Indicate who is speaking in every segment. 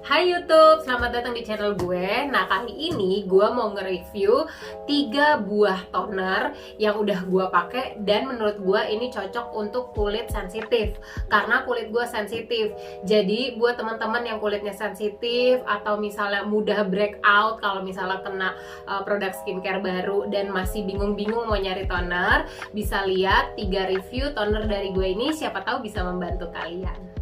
Speaker 1: Hai YouTube, selamat datang di channel gue. Nah, kali ini gue mau nge-review 3 buah toner yang udah gue pakai dan menurut gue ini cocok untuk kulit sensitif. Karena kulit gue sensitif. Jadi buat teman-teman yang kulitnya sensitif atau misalnya mudah breakout kalau misalnya kena produk skincare baru dan masih bingung-bingung mau nyari toner, bisa lihat 3 review toner dari gue ini, siapa tahu bisa membantu kalian.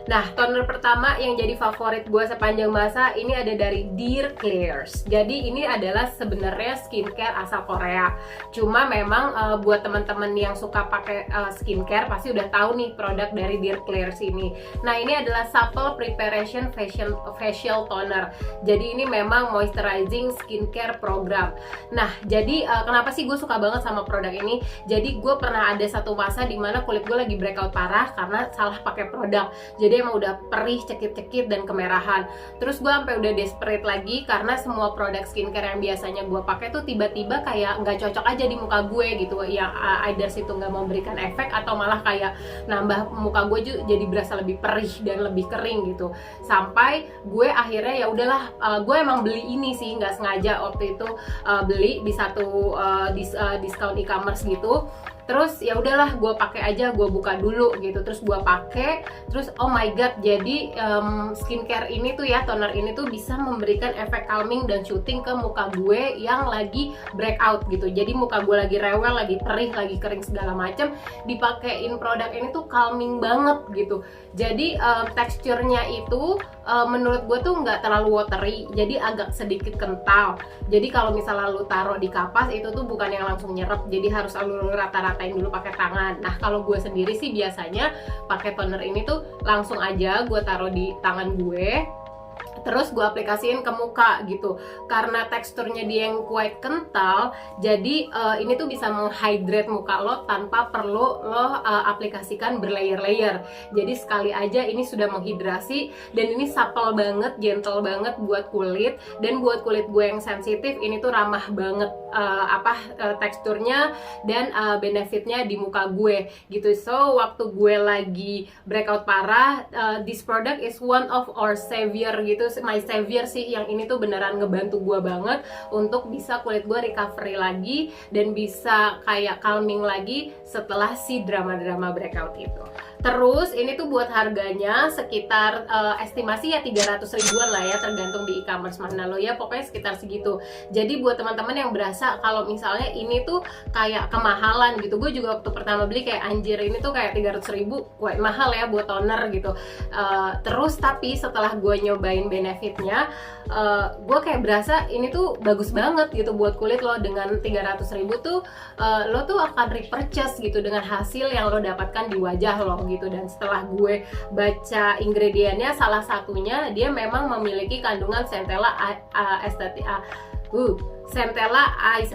Speaker 1: Nah, toner pertama yang jadi favorit gue sepanjang masa ini ada dari Dear Klairs. Jadi ini adalah sebenarnya skincare asal Korea. Cuma memang buat teman-teman yang suka pakai skincare pasti udah tahu nih produk dari Dear Klairs ini. Nah, ini adalah Supple Preparation Facial Toner. Jadi ini memang moisturizing skincare program. Nah, jadi kenapa sih gue suka banget sama produk ini? Jadi gue pernah ada satu masa dimana kulit gue lagi breakout parah karena salah pakai produk. Jadi emang udah perih, cekit-cekit, dan kemerahan. Terus gue sampai udah desperate lagi karena semua produk skincare yang biasanya gue pakai tuh tiba-tiba kayak nggak cocok aja di muka gue gitu. Yang either situ nggak memberikan efek atau malah kayak nambah muka gue jadi berasa lebih perih dan lebih kering gitu. Sampai gue akhirnya ya udahlah, gue emang beli ini sih nggak sengaja waktu itu beli di satu diskon e-commerce gitu. Terus ya udahlah, gue pakai aja, gue buka dulu gitu, terus gue pakai, terus oh my god, jadi skincare ini tuh ya, toner ini tuh bisa memberikan efek calming dan soothing ke muka gue yang lagi breakout gitu. Jadi muka gue lagi rewel, lagi perih, lagi kering segala macem, dipakein produk ini tuh calming banget gitu. Jadi teksturnya itu menurut gue tuh nggak terlalu watery, jadi agak sedikit kental. Jadi kalau misalnya lu taruh di kapas itu tuh bukan yang langsung nyerap, jadi harus lu rata-ratain dulu pakai tangan. Nah, kalau gue sendiri sih biasanya pakai toner ini tuh langsung aja gue taruh di tangan gue, terus gue aplikasiin ke muka gitu. Karena teksturnya dia yang quite kental, jadi ini tuh bisa menghydrate muka lo tanpa perlu lo aplikasikan berlayer-layer. Jadi sekali aja ini sudah menghidrasi, dan ini supple banget, gentle banget buat kulit. Dan buat kulit gue yang sensitif ini tuh ramah banget teksturnya dan benefitnya di muka gue gitu. So waktu gue lagi breakout parah, this product is one of our savior gitu, my savior sih. Yang ini tuh beneran ngebantu gue banget untuk bisa kulit gue recovery lagi dan bisa kayak calming lagi setelah si drama-drama breakout itu. Terus ini tuh buat harganya sekitar estimasi ya 300 ribuan lah ya, tergantung di e-commerce mana lo ya, pokoknya sekitar segitu. Jadi buat teman-teman yang berasa kalau misalnya ini tuh kayak kemahalan gitu, gue juga waktu pertama beli kayak anjir ini tuh kayak 300 ribu, wah mahal ya buat toner gitu. Terus tapi setelah gue nyobain benefitnya, gue kayak berasa ini tuh bagus banget gitu buat kulit lo. Dengan 300 ribu tuh lo tuh akan repurchase gitu dengan hasil yang lo dapatkan di wajah lo gitu. Dan setelah gue baca ingredientnya, salah satunya dia memang memiliki kandungan Centella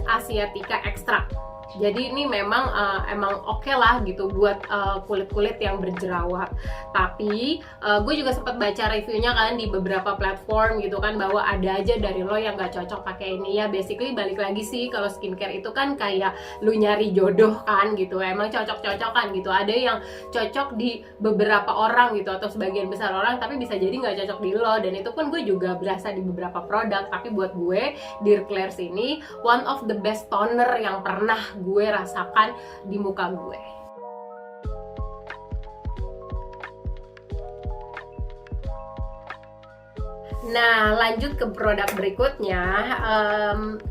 Speaker 1: asiatica extract. Jadi ini memang emang oke lah gitu buat kulit-kulit yang berjerawat. Tapi gue juga sempat baca reviewnya kan di beberapa platform gitu kan, bahwa ada aja dari lo yang gak cocok pakai ini ya. Basically balik lagi sih, kalau skincare itu kan kayak lu nyari jodoh kan gitu, emang cocok-cocokan gitu. Ada yang cocok di beberapa orang gitu atau sebagian besar orang, tapi bisa jadi gak cocok di lo. Dan itu pun gue juga berasa di beberapa produk. Tapi buat gue Dear Klairs ini one of the best toner yang pernah gue rasakan di muka gue. Nah, lanjut ke produk berikutnya.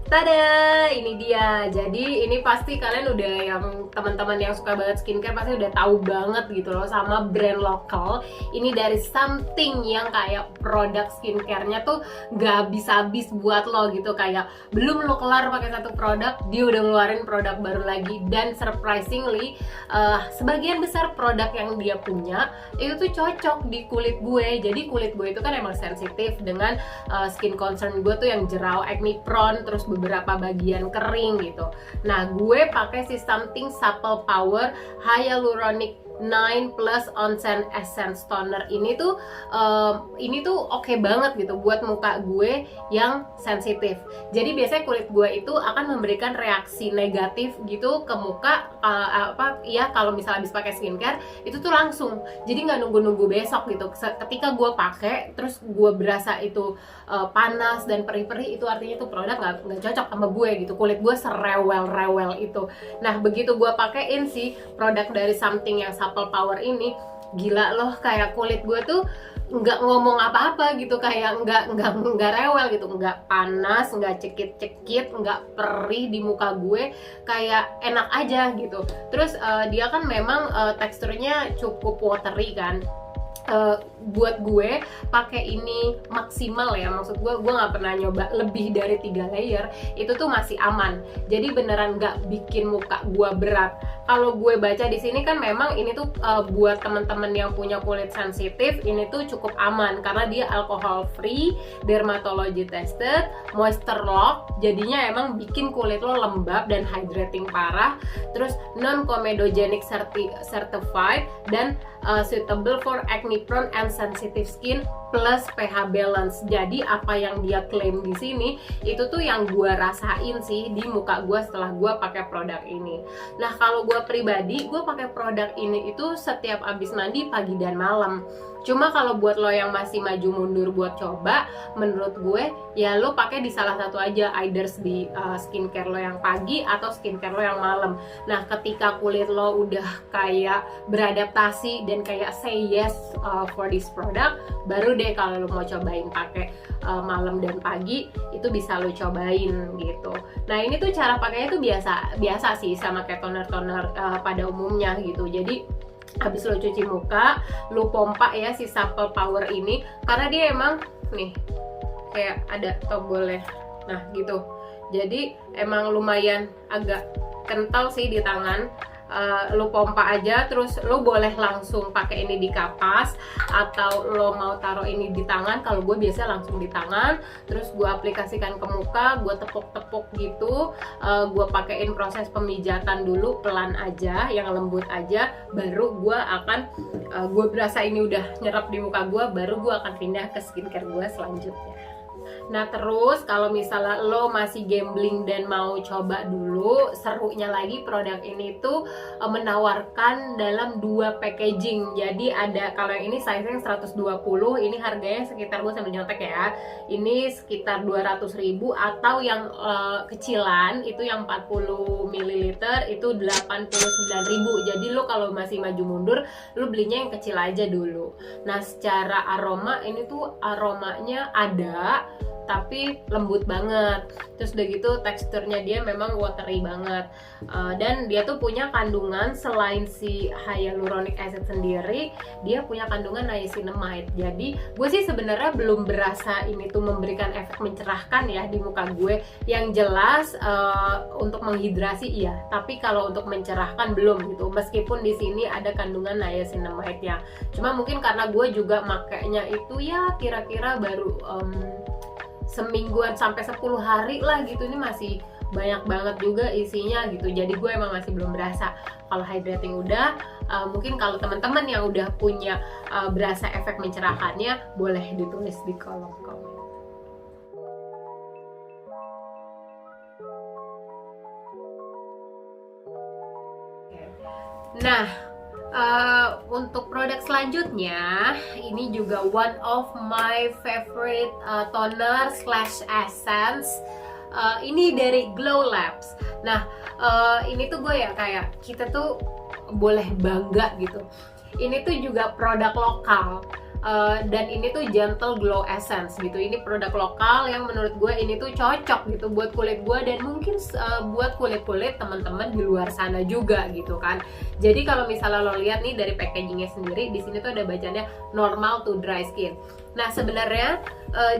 Speaker 1: Tada, ini dia. Jadi ini pasti kalian udah, yang teman-teman yang suka banget skincare pasti udah tahu banget gitu loh sama brand lokal. Ini dari Something yang kayak produk skincare-nya tuh gak habis-habis buat lo gitu. Kayak belum lo kelar pakai satu produk, dia udah ngeluarin produk baru lagi. Dan surprisingly, sebagian besar produk yang dia punya itu tuh cocok di kulit gue. Jadi kulit gue itu kan emang sensitif dengan skin concern gue tuh yang jerawat, acne prone, terus beberapa bagian kering gitu. Nah, gue pakai si Something Supple Power Hyaluronic 9 plus onsen essence toner ini tuh oke banget gitu buat muka gue yang sensitif. Jadi biasanya kulit gue itu akan memberikan reaksi negatif gitu ke muka kalau misalnya habis pakai skincare itu tuh langsung. Jadi nggak nunggu-nunggu besok gitu. Ketika gue pakai terus gue berasa itu panas dan perih-perih, itu artinya tuh produk nggak cocok sama gue gitu. Kulit gue serewel-rewel itu. Nah begitu gue pakein sih produk dari Something yang Supple Power ini, gila loh, kayak kulit gue tuh nggak ngomong apa-apa gitu, kayak nggak rewel gitu, nggak panas, nggak cekit-cekit, nggak perih di muka gue, kayak enak aja gitu. Terus dia kan memang teksturnya cukup watery kan. Buat gue pakai ini maksimal ya, maksud gue nggak pernah nyoba lebih dari 3 layer, itu tuh masih aman. Jadi beneran nggak bikin muka gue berat. Kalau gue baca di sini kan memang ini tuh buat teman-teman yang punya kulit sensitif ini tuh cukup aman karena dia alcohol free, dermatology tested, moisture lock, jadinya emang bikin kulit lo lembab dan hydrating parah. Terus non comedogenic certified dan suitable for acne prone and sensitive skin plus pH balance. Jadi apa yang dia klaim di sini itu tuh yang gue rasain sih di muka gue setelah gue pakai produk ini. Nah kalau gue pribadi, gue pakai produk ini itu setiap abis mandi pagi dan malam. Cuma kalau buat lo yang masih maju mundur buat coba, menurut gue ya lo pakai di salah satu aja, either di skincare lo yang pagi atau skincare lo yang malam. Nah ketika kulit lo udah kayak beradaptasi dan kayak say yes for this product, baru deh kalau lo mau cobain pakai malam dan pagi, itu bisa lo cobain gitu. Nah ini tuh cara pakainya tuh biasa sih sama kayak toner-toner pada umumnya gitu. Jadi habis lo cuci muka, lo pompa ya si Supple Power ini, karena dia emang nih kayak ada tombolnya, nah gitu. Jadi emang lumayan agak kental sih di tangan. Lo pompa aja, terus lo boleh langsung pakai ini di kapas atau lo mau taruh ini di tangan. Kalau gue biasa langsung di tangan, terus gue aplikasikan ke muka, gue tepuk-tepuk gitu, gue pakein proses pemijatan dulu pelan aja, yang lembut aja, baru gue berasa ini udah nyerap di muka gue, baru gue akan pindah ke skincare gue selanjutnya. Nah terus kalau misalnya lo masih gambling dan mau coba dulu, serunya lagi produk ini tuh menawarkan dalam 2 packaging. Jadi ada, kalau yang ini size-nya 120, ini harganya sekitar, gue sambil nyontek ya, ini sekitar 200.000, atau yang kecilan itu yang 40 ml itu 89.000. Jadi lo kalau masih maju mundur, lo belinya yang kecil aja dulu. Nah secara aroma ini tuh aromanya ada tapi lembut banget, terus udah gitu teksturnya dia memang watery banget, dan dia tuh punya kandungan selain si hyaluronic acid sendiri, dia punya kandungan niacinamide. Jadi gue sih sebenarnya belum berasa ini tuh memberikan efek mencerahkan ya di muka gue. Yang jelas untuk menghidrasi iya, tapi kalau untuk mencerahkan belum gitu, meskipun di sini ada kandungan niacinamide ya. Cuma mungkin karena gue juga makainya itu ya kira-kira baru semingguan sampai 10 hari lah gitu, ini masih banyak banget juga isinya gitu. Jadi gue emang masih belum berasa. Kalau hydrating udah, mungkin kalau teman-teman yang udah punya berasa efek mencerahkannya, boleh ditulis di kolom komen. Nah untuk produk selanjutnya, ini juga one of my favorite toner slash essence. Ini dari Glow Labs. Nah ini tuh gue ya kayak kita tuh boleh bangga gitu. Ini tuh juga produk lokal. Dan ini tuh Gentle Glow Essence gitu. Ini produk lokal yang menurut gue ini tuh cocok gitu buat kulit gue, dan mungkin buat kulit-kulit teman-teman di luar sana juga gitu kan. Jadi kalau misalnya lo lihat nih dari packagingnya sendiri, di sini tuh ada bacanya normal to dry skin. Nah sebenarnya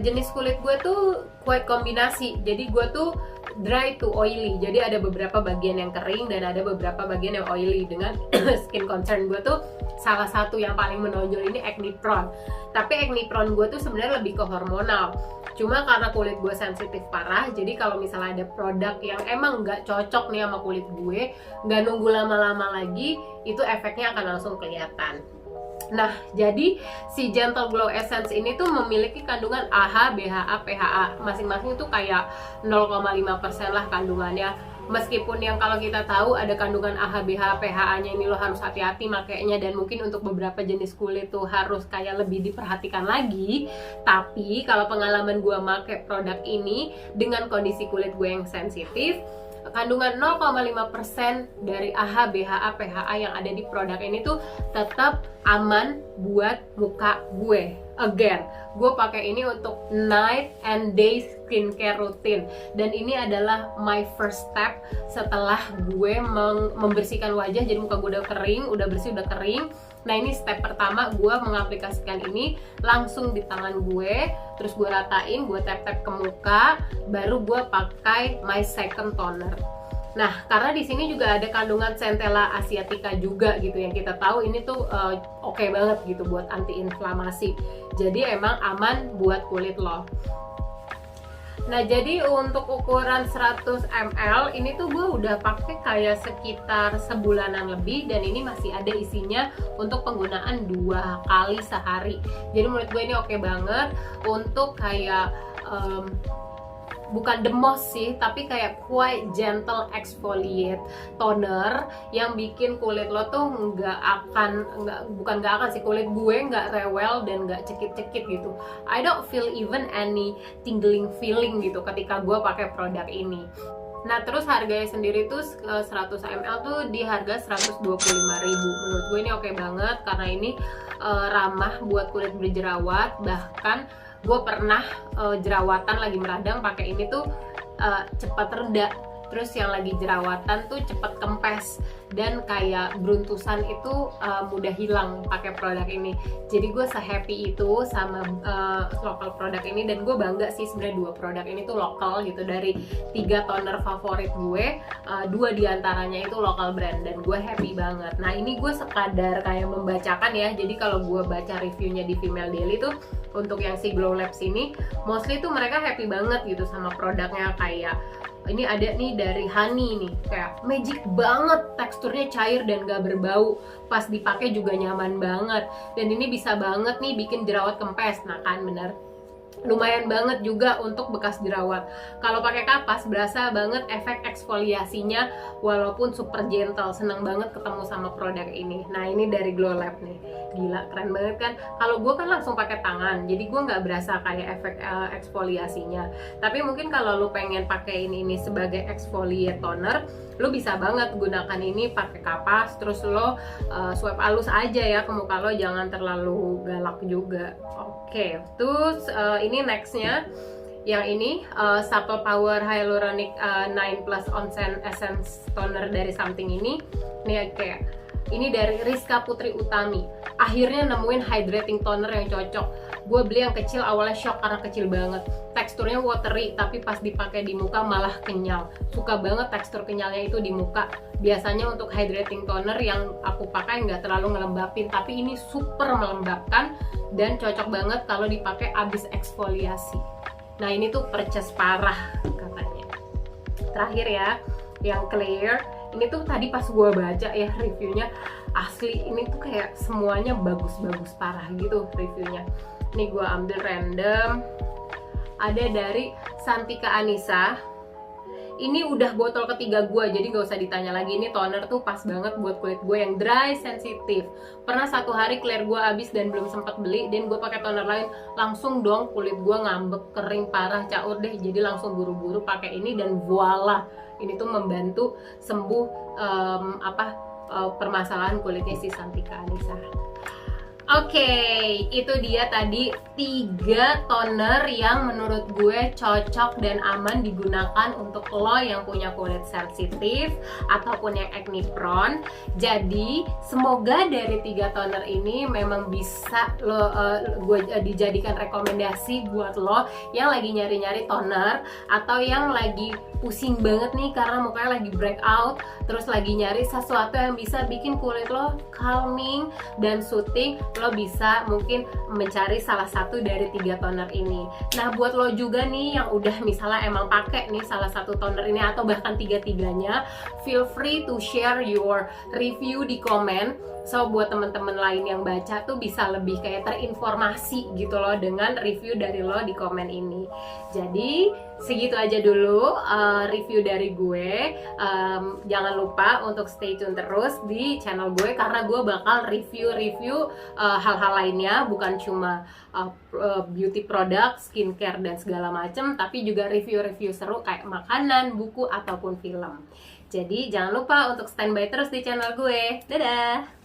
Speaker 1: jenis kulit gue tuh quite kombinasi. Jadi gue tuh dry to oily. Jadi ada beberapa bagian yang kering dan ada beberapa bagian yang oily. Dengan skin concern gue tuh salah satu yang paling menonjol ini acne prone. Tapi acne prone gue tuh sebenarnya lebih ke hormonal. Cuma karena kulit gue sensitif parah, jadi kalau misalnya ada produk yang emang nggak cocok nih sama kulit gue, nggak nunggu lama-lama lagi, itu efeknya akan langsung kelihatan. Nah, jadi si Gentle Glow Essence ini tuh memiliki kandungan AHA, BHA, PHA. Masing-masing tuh kayak 0,5% lah kandungannya. Meskipun yang kalau kita tahu ada kandungan AHA, BHA, PHA-nya ini lo harus hati-hati makainya, dan mungkin untuk beberapa jenis kulit tuh harus kayak lebih diperhatikan lagi. Tapi kalau pengalaman gue make produk ini dengan kondisi kulit gue yang sensitif, kandungan 0,5% dari AHA, BHA, PHA yang ada di produk ini tuh tetap aman buat muka gue. Again, gue pakai ini untuk night and day skincare rutin, dan ini adalah my first step setelah gue membersihkan wajah. Jadi muka gue udah kering, udah bersih, udah kering. Nah, ini step pertama gue mengaplikasikan ini langsung di tangan gue, terus gue ratain, gue tap-tap ke muka, baru gue pakai my second toner. Nah, karena di sini juga ada kandungan Centella asiatica juga gitu, yang kita tahu ini tuh oke banget gitu buat anti-inflamasi. Jadi emang aman buat kulit lo. Nah, jadi untuk ukuran 100 ml ini tuh gue udah pakai kayak sekitar sebulanan lebih, dan ini masih ada isinya untuk penggunaan 2 kali sehari. Jadi menurut gue ini oke banget untuk kayak bukan the most sih, tapi kayak quite gentle exfoliate toner yang bikin kulit lo tuh bukan nggak akan sih, kulit gue nggak rewel dan nggak cekit-cekit gitu. I don't feel even any tingling feeling gitu ketika gue pakai produk ini. Nah, terus harganya sendiri tuh 100 ml tuh di harga 125.000. Menurut gue ini oke banget karena ini ramah buat kulit berjerawat. Bahkan gue pernah jerawatan lagi meradang pakai ini tuh cepat reda. Terus yang lagi jerawatan tuh cepat kempes, dan kayak beruntusan itu mudah hilang pakai produk ini. Jadi gue se-happy itu sama lokal produk ini, dan gue bangga sih sebenarnya 2 produk ini tuh lokal gitu. Dari 3 toner favorit gue, 2 diantaranya itu lokal brand, dan gue happy banget. Nah, ini gue sekadar kayak membacakan ya. Jadi kalau gue baca reviewnya di Female Daily tuh, untuk yang si Glow Labs ini mostly tuh mereka happy banget gitu sama produknya. Kayak ini ada nih dari Honey nih, kayak magic banget, teksturnya cair dan gak berbau, pas dipakai juga nyaman banget, dan ini bisa banget nih bikin jerawat kempes. Nah kan bener, lumayan banget juga untuk bekas jerawat. Kalau pakai kapas berasa banget efek eksfoliasinya, walaupun super gentle. Seneng banget ketemu sama produk ini. Nah, ini dari Glow Lab nih, gila keren banget kan. Kalau gue kan langsung pakai tangan, jadi gue nggak berasa kayak efek eksfoliasinya. Tapi mungkin kalau lo pengen pakai ini sebagai exfoliate toner, lo bisa banget gunakan ini pakai kapas, terus lo swipe halus aja ya ke muka lo, jangan terlalu galak juga. Oke, terus ini nextnya, yang ini Supple Power Hyaluronic 9 Plus Onsen Essence Toner dari Something ini kayak ini dari Rizka Putri Utami. Akhirnya nemuin hydrating toner yang cocok. Gue beli yang kecil, awalnya shock karena kecil banget. Teksturnya watery, tapi pas dipakai di muka malah kenyal. Suka banget tekstur kenyalnya itu di muka. Biasanya untuk hydrating toner yang aku pakai nggak terlalu ngelembapin, tapi ini super melembabkan dan cocok banget kalau dipakai abis eksfoliasi. Nah, ini tuh perces parah katanya. Terakhir ya, yang clear. Ini tuh tadi pas gue baca ya reviewnya, asli ini tuh kayak semuanya bagus-bagus parah gitu reviewnya. Nih gue ambil random. Ada dari Santika Anissa. Ini udah botol ketiga gue, jadi gak usah ditanya lagi. Ini toner tuh pas banget buat kulit gue yang dry sensitif. Pernah 1 hari clear gue habis dan belum sempat beli, dan gue pakai toner lain, langsung dong kulit gue ngambek, kering parah, caur deh. Jadi langsung buru-buru pakai ini, dan voila, ini tuh membantu sembuh permasalahan kulitnya si Santika Anissa. Oke, itu dia tadi 3 toner yang menurut gue cocok dan aman digunakan untuk lo yang punya kulit sensitif ataupun yang acne prone. Jadi semoga dari 3 toner ini memang bisa gue dijadikan rekomendasi buat lo yang lagi nyari-nyari toner, atau yang lagi pusing banget nih karena mukanya lagi breakout, terus lagi nyari sesuatu yang bisa bikin kulit lo calming dan soothing, lo bisa mungkin mencari salah satu dari 3 toner ini. Nah, buat lo juga nih yang udah misalnya emang pakai nih salah satu toner ini atau bahkan 3-tiganya, feel free to share your review di komen. So buat temen-temen lain yang baca tuh bisa lebih kayak terinformasi gitu loh dengan review dari lo di komen ini. Jadi segitu aja dulu review dari gue. Jangan lupa untuk stay tune terus di channel gue karena gue bakal review-review hal-hal lainnya, bukan cuma beauty product, skincare dan segala macem, tapi juga review-review seru kayak makanan, buku ataupun film. Jadi jangan lupa untuk standby terus di channel gue. Dadah!